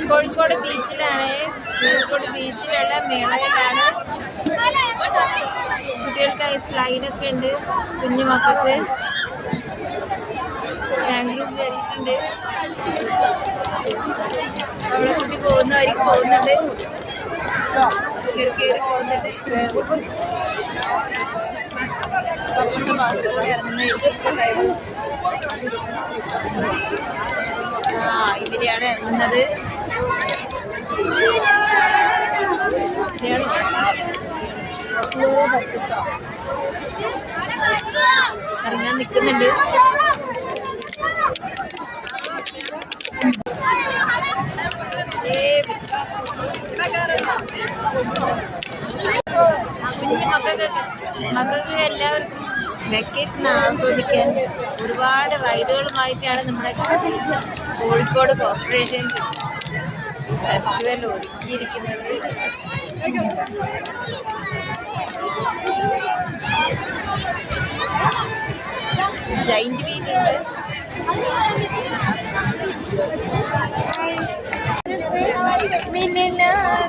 കോഴിക്കോട് ബീച്ചിലാണ്. കോഴിക്കോട് ബീച്ചിലുള്ള മേളയിലാണ്. കുട്ടികൾക്കായി സ്ലൈഡൊക്കെ ഉണ്ട്. കുഞ്ഞു മക്കൾക്ക് ബാംഗ്ലൂർ കയറിയിട്ടുണ്ട്. അവിടെ കുട്ടി പോകുന്നവർക്ക് പോകുന്നുണ്ട്. കയറി പോകുന്നുണ്ട്. ഇതിലെയാണ് ഇറങ്ങുന്നത്. ഇറങ്ങാൻ നിൽക്കുന്നുണ്ട്. മക്കൾക്ക് എല്ലാവർക്കും വെക്കേഷൻ ആസ്വദിക്കാൻ ഒരുപാട് റൈഡുകളുമായിട്ടാണ് നമ്മുടെ കോഴിക്കോട് കോർപ്പറേഷൻ ഫെസ്റ്റിവൽ ഒരുക്കിയിരിക്കുന്നത്. ജൈന്റ് വീലുണ്ട്.